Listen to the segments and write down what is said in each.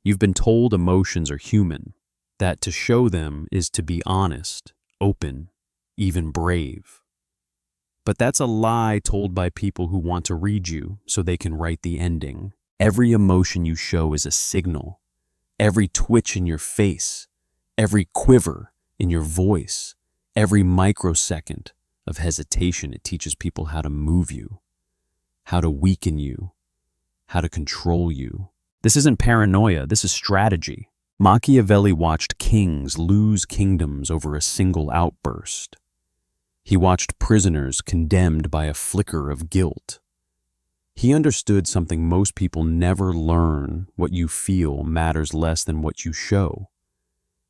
You've been told emotions are human, that to show them is to be honest, open, even brave. But that's a lie told by people who want to read you so they can write the ending. Every emotion you show is a signal. Every twitch in your face, every quiver in your voice, every microsecond of hesitation, it teaches people how to move you, how to weaken you, how to control you. This isn't paranoia, this is strategy. Machiavelli watched kings lose kingdoms over a single outburst. He watched prisoners condemned by a flicker of guilt. He understood something most people never learn: what you feel matters less than what you show.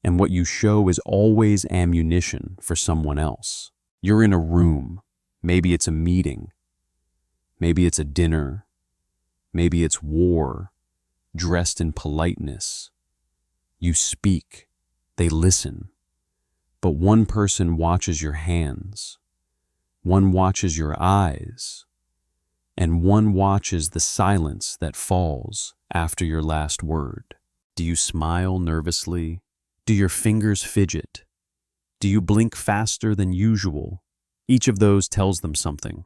And what you show is always ammunition for someone else. You're in a room. Maybe it's a meeting. Maybe it's a dinner. Maybe it's war, dressed in politeness. You speak. They listen. But one person watches your hands. One watches your eyes. And one watches the silence that falls after your last word. Do you smile nervously? Do your fingers fidget? Do you blink faster than usual? Each of those tells them something.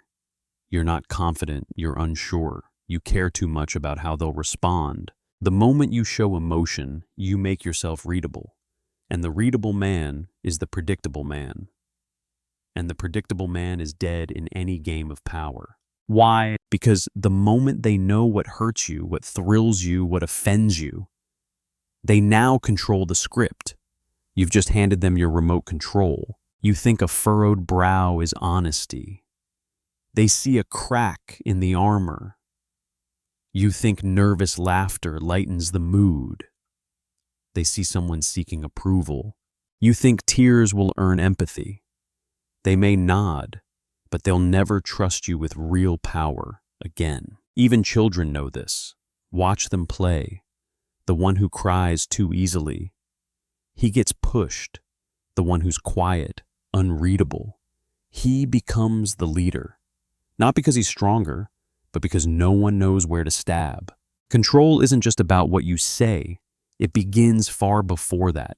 You're not confident, you're unsure, you care too much about how they'll respond. The moment you show emotion, you make yourself readable. And the readable man is the predictable man. And the predictable man is dead in any game of power. Why? Because the moment they know what hurts you, what thrills you, what offends you, they now control the script. You've just handed them your remote control. You think a furrowed brow is honesty. They see a crack in the armor. You think nervous laughter lightens the mood. They see someone seeking approval. You think tears will earn empathy. They may nod, but they'll never trust you with real power again. Even children know this. Watch them play. The one who cries too easily, he gets pushed. The one who's quiet, unreadable, he becomes the leader. Not because he's stronger, but because no one knows where to stab. Control isn't just about what you say. It begins far before that.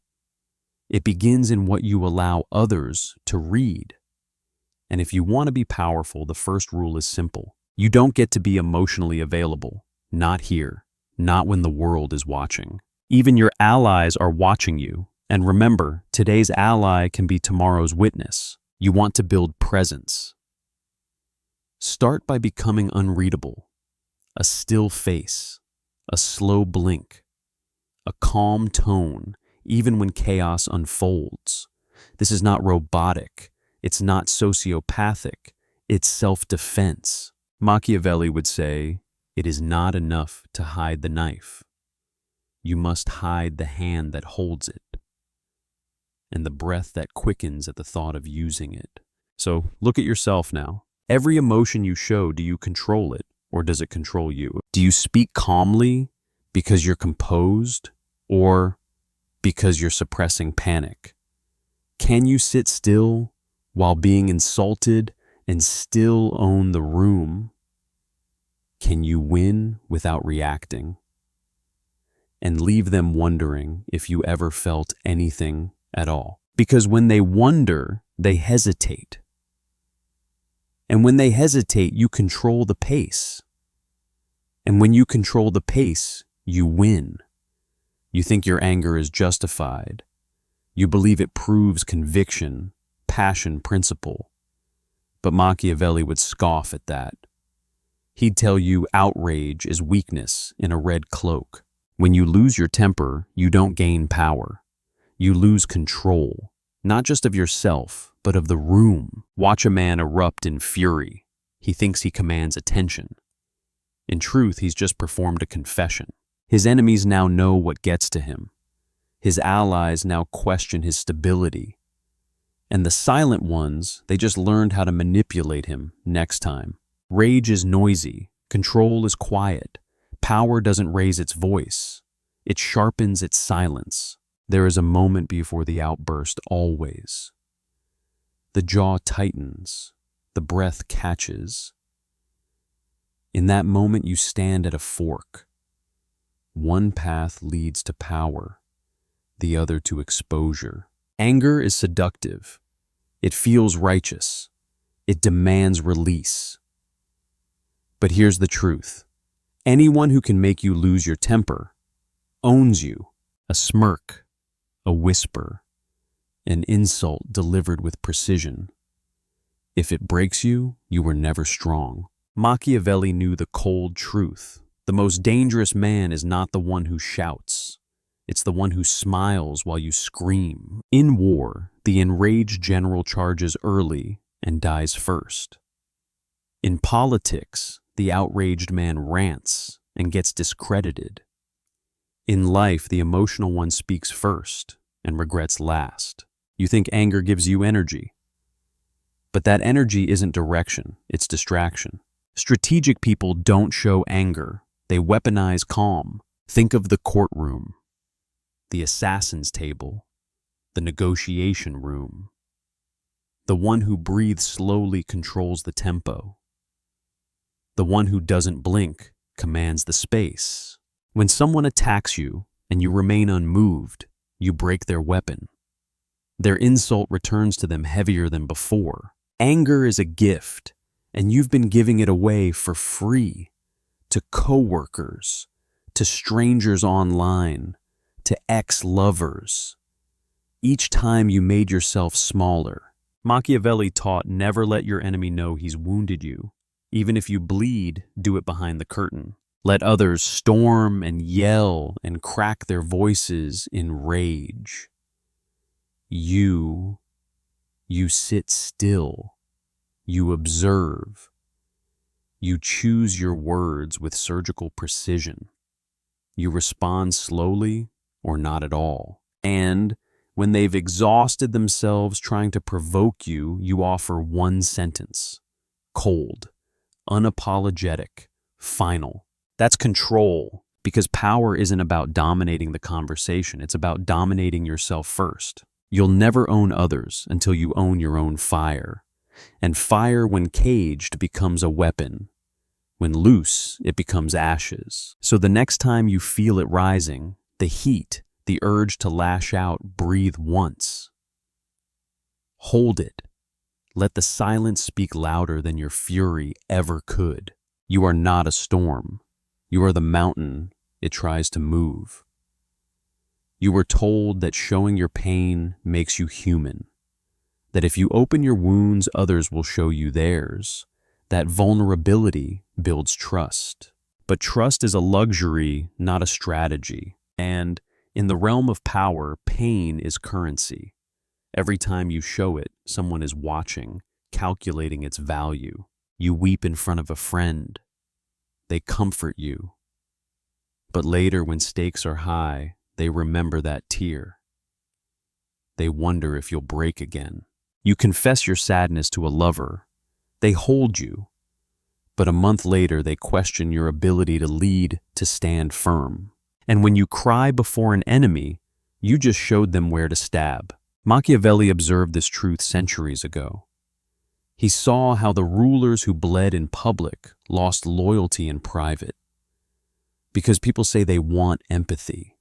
It begins in what you allow others to read. And if you want to be powerful, the first rule is simple. You don't get to be emotionally available. Not here. Not when the world is watching. Even your allies are watching you. And remember, today's ally can be tomorrow's witness. You want to build presence. Start by becoming unreadable. A still face. A slow blink. A calm tone, even when chaos unfolds. This is not robotic. It's not sociopathic. It's self-defense. Machiavelli would say, it is not enough to hide the knife. You must hide the hand that holds it, and the breath that quickens at the thought of using it. So look at yourself now. Every emotion you show, do you control it, or does it control you? Do you speak calmly because you're composed, or because you're suppressing panic? Can you sit still while being insulted and still own the room? Can you win without reacting? And leave them wondering if you ever felt anything at all. Because when they wonder, they hesitate. And when they hesitate, you control the pace. And when you control the pace, you win. You think your anger is justified. You believe it proves conviction, passion, principle. But Machiavelli would scoff at that. He'd tell you outrage is weakness in a red cloak. When you lose your temper, you don't gain power. You lose control, not just of yourself, but of the room. Watch a man erupt in fury. He thinks he commands attention. In truth, he's just performed a confession. His enemies now know what gets to him. His allies now question his stability. And the silent ones, they just learned how to manipulate him next time. Rage is noisy. Control is quiet. Power doesn't raise its voice. It sharpens its silence. There is a moment before the outburst always. The jaw tightens. The breath catches. In that moment, you stand at a fork. One path leads to power, the other to exposure. Anger is seductive. It feels righteous. It demands release. But here's the truth. Anyone who can make you lose your temper owns you. A smirk, a whisper, an insult delivered with precision. If it breaks you, you were never strong. Machiavelli knew the cold truth. The most dangerous man is not the one who shouts. It's the one who smiles while you scream. In war, the enraged general charges early and dies first. In politics, the outraged man rants and gets discredited. In life, the emotional one speaks first and regrets last. You think anger gives you energy. But that energy isn't direction, it's distraction. Strategic people don't show anger, they weaponize calm. Think of the courtroom, the assassin's table, the negotiation room. The one who breathes slowly controls the tempo. The one who doesn't blink commands the space. When someone attacks you and you remain unmoved, you break their weapon. Their insult returns to them heavier than before. Anger is a gift, and you've been giving it away for free to coworkers, to strangers online, to ex-lovers. Each time you made yourself smaller. Machiavelli taught never let your enemy know he's wounded you. Even if you bleed, do it behind the curtain. Let others storm and yell and crack their voices in rage. You sit still. You observe. You choose your words with surgical precision. You respond slowly or not at all. And when they've exhausted themselves trying to provoke you, you offer one sentence. Cold, unapologetic, final. That's control, because power isn't about dominating the conversation. It's about dominating yourself first. You'll never own others until you own your own fire. And fire, when caged, becomes a weapon. When loose, it becomes ashes. So the next time you feel it rising, the heat, the urge to lash out, breathe once. Hold it. Let the silence speak louder than your fury ever could. You are not a storm. You are the mountain it tries to move. You were told that showing your pain makes you human. That if you open your wounds, others will show you theirs. That vulnerability builds trust. But trust is a luxury, not a strategy. And in the realm of power, pain is currency. Every time you show it, someone is watching, calculating its value. You weep in front of a friend. They comfort you. But later, when stakes are high, they remember that tear. They wonder if you'll break again. You confess your sadness to a lover. They hold you. But a month later, they question your ability to lead, to stand firm. And when you cry before an enemy, you just showed them where to stab. Machiavelli observed this truth centuries ago. He saw how the rulers who bled in public lost loyalty in private. Because people say they want empathy.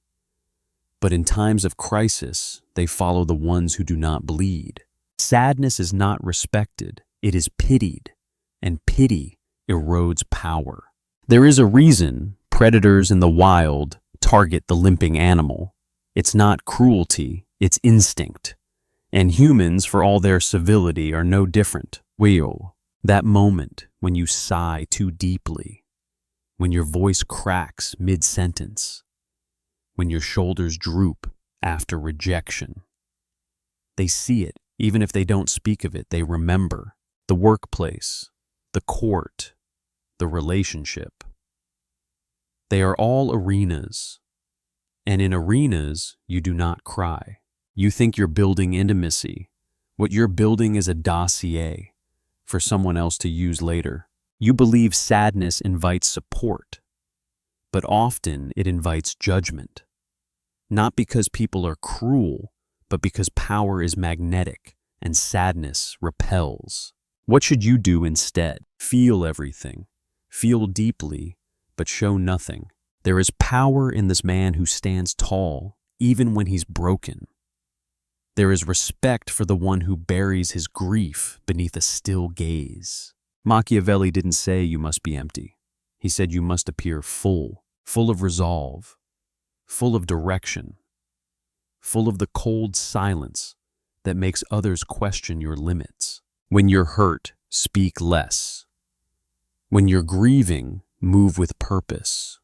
But in times of crisis, they follow the ones who do not bleed. Sadness is not respected, it is pitied, and pity erodes power. There is a reason predators in the wild target the limping animal. It's not cruelty, it's instinct. And humans, for all their civility, are no different. That moment when you sigh too deeply, when your voice cracks mid-sentence, when your shoulders droop after rejection. They see it, even if they don't speak of it, they remember. The workplace, the court, the relationship. They are all arenas, and in arenas, you do not cry. You think you're building intimacy. What you're building is a dossier for someone else to use later. You believe sadness invites support, but often it invites judgment. Not because people are cruel, but because power is magnetic and sadness repels. What should you do instead? Feel everything. Feel deeply, but show nothing. There is power in this man who stands tall, even when he's broken. There is respect for the one who buries his grief beneath a still gaze. Machiavelli didn't say you must be empty. He said you must appear full of resolve, full of direction, full of the cold silence that makes others question your limits. When you're hurt, speak less. When you're grieving, move with purpose.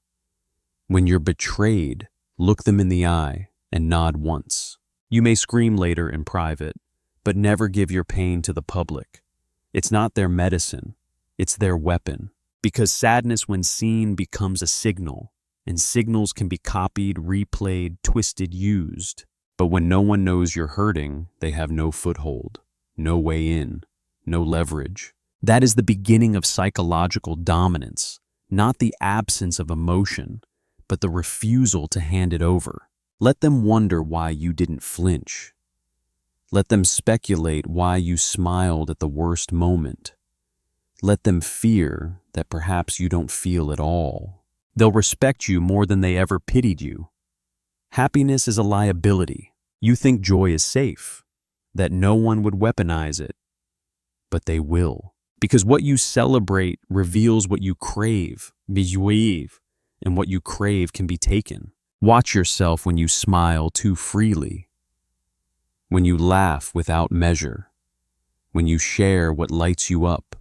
When you're betrayed, look them in the eye and nod once. You may scream later in private, but never give your pain to the public. It's not their medicine, it's their weapon. Because sadness, when seen, becomes a signal, and signals can be copied, replayed, twisted, used. But when no one knows you're hurting, they have no foothold, no way in, no leverage. That is the beginning of psychological dominance, not the absence of emotion, but the refusal to hand it over. Let them wonder why you didn't flinch. Let them speculate why you smiled at the worst moment. Let them fear that perhaps you don't feel at all. They'll respect you more than they ever pitied you. Happiness is a liability. You think joy is safe, that no one would weaponize it, but they will. Because what you celebrate reveals what you crave, and what you crave can be taken. Watch yourself when you smile too freely, when you laugh without measure, when you share what lights you up.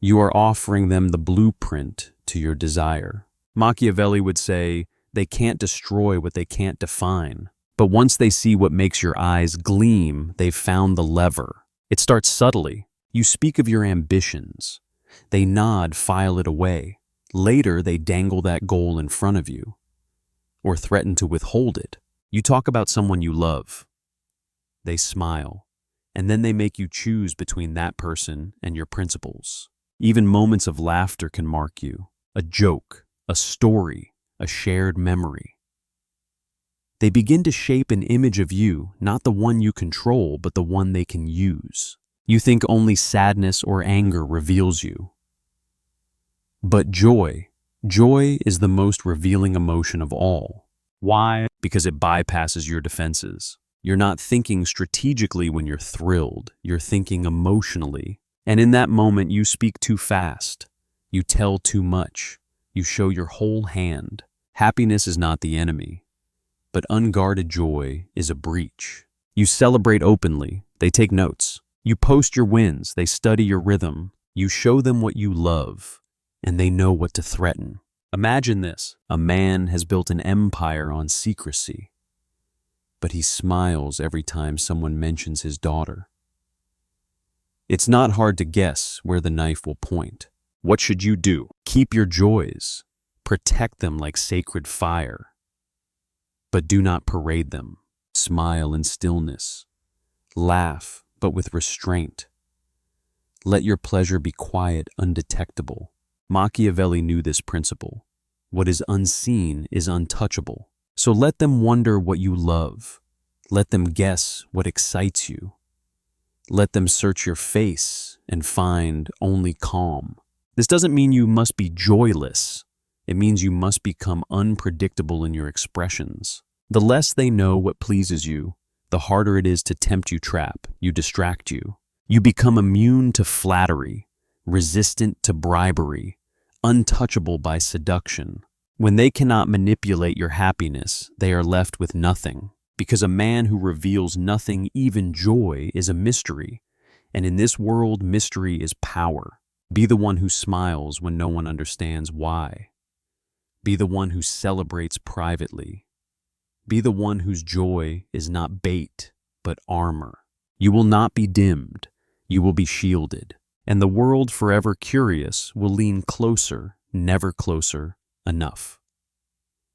You are offering them the blueprint to your desire. Machiavelli would say, they can't destroy what they can't define. But once they see what makes your eyes gleam, they've found the lever. It starts subtly. You speak of your ambitions. They nod, file it away. Later, they dangle that goal in front of you, or threaten to withhold it. You talk about someone you love. They smile, and then they make you choose between that person and your principles. Even moments of laughter can mark you. A joke, a story, a shared memory. They begin to shape an image of you, not the one you control, but the one they can use. You think only sadness or anger reveals you. But joy is the most revealing emotion of all. Why? Because it bypasses your defenses. You're not thinking strategically when you're thrilled. You're thinking emotionally. And in that moment, you speak too fast. You tell too much. You show your whole hand. Happiness is not the enemy, but unguarded joy is a breach. You celebrate openly. They take notes. You post your wins. They study your rhythm. You show them what you love, and they know what to threaten. Imagine this. A man has built an empire on secrecy, but he smiles every time someone mentions his daughter. It's not hard to guess where the knife will point. What should you do? Keep your joys. Protect them like sacred fire. But do not parade them. Smile in stillness. Laugh, but with restraint. Let your pleasure be quiet, undetectable. Machiavelli knew this principle. What is unseen is untouchable. So let them wonder what you love. Let them guess what excites you. Let them search your face and find only calm. This doesn't mean you must be joyless. It means you must become unpredictable in your expressions. The less they know what pleases you, the harder it is to tempt you, distract you. You become immune to flattery, resistant to bribery, untouchable by seduction. When they cannot manipulate your happiness, they are left with nothing. Because a man who reveals nothing, even joy, is a mystery. And in this world, mystery is power. Be the one who smiles when no one understands why. Be the one who celebrates privately. Be the one whose joy is not bait, but armor. You will not be dimmed. You will be shielded. And the world, forever curious, will lean closer, never closer enough.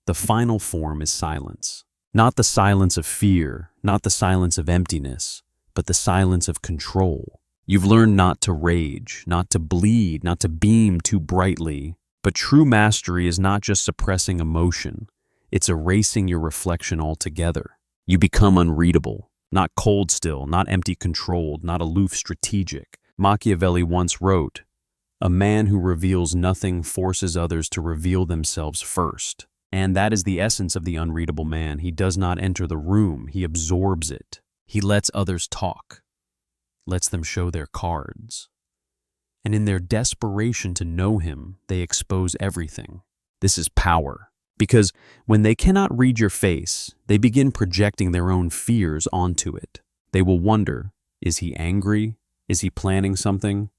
The final form is silence. Not the silence of fear, not the silence of emptiness, but the silence of control. You've learned not to rage, not to bleed, not to beam too brightly. But true mastery is not just suppressing emotion. It's erasing your reflection altogether. You become unreadable, not cold still, not empty controlled, not aloof strategic. Machiavelli once wrote, A man who reveals nothing forces others to reveal themselves first. And that is the essence of the unreadable man. He does not enter the room, he absorbs it. He lets others talk, lets them show their cards. And in their desperation to know him, they expose everything. This is power. Because when they cannot read your face, they begin projecting their own fears onto it. They will wonder, is he angry? Is he planning something?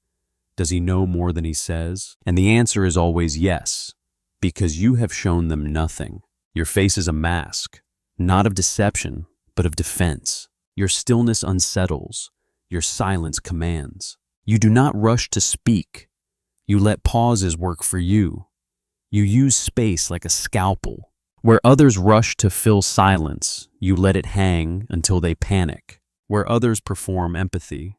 Does he know more than he says? And the answer is always yes, because you have shown them nothing. Your face is a mask, not of deception, but of defense. Your stillness unsettles, your silence commands. You do not rush to speak. You let pauses work for you. You use space like a scalpel. Where others rush to fill silence, you let it hang until they panic. Where others perform empathy,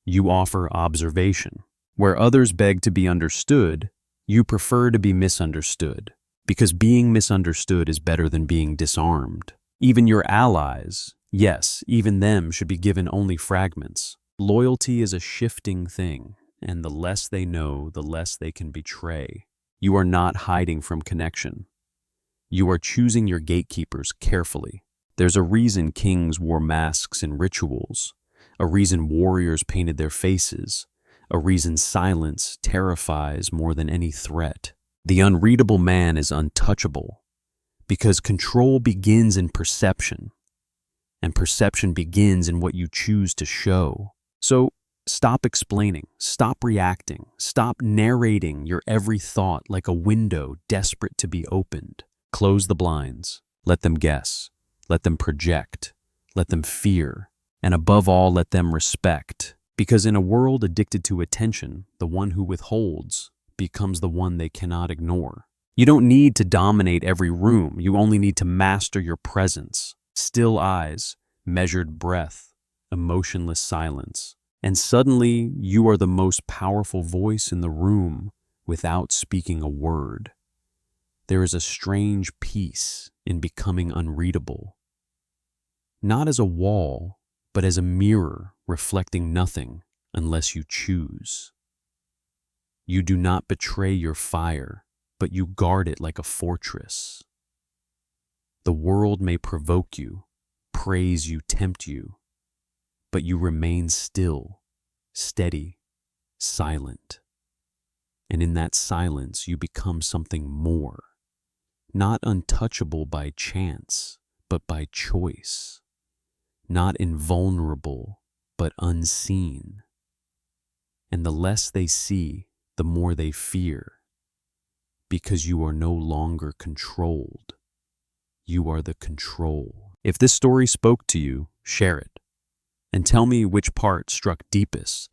you offer observation. Where others beg to be understood, you prefer to be misunderstood, because being misunderstood is better than being disarmed. Even your allies, yes, even them should be given only fragments. Loyalty is a shifting thing, and the less they know, the less they can betray. You are not hiding from connection. You are choosing your gatekeepers carefully. There's a reason kings wore masks in rituals, a reason warriors painted their faces, a reason silence terrifies more than any threat. The unreadable man is untouchable, because control begins in perception, and perception begins in what you choose to show. So stop explaining, stop reacting, stop narrating your every thought like a window desperate to be opened. Close the blinds, let them guess, let them project, let them fear, and above all, let them respect. Because in a world addicted to attention, the one who withholds becomes the one they cannot ignore. You don't need to dominate every room, you only need to master your presence. Still eyes, measured breath, emotionless silence. And suddenly, you are the most powerful voice in the room without speaking a word. There is a strange peace in becoming unreadable. Not as a wall, but as a mirror reflecting nothing unless you choose. You do not betray your fire, but you guard it like a fortress. The world may provoke you, praise you, tempt you, but you remain still, steady, silent. And in that silence, you become something more, not untouchable by chance, but by choice. Not invulnerable, but unseen. And the less they see, the more they fear, because you are no longer controlled. You are the control. If this story spoke to you, share it, and tell me which part struck deepest.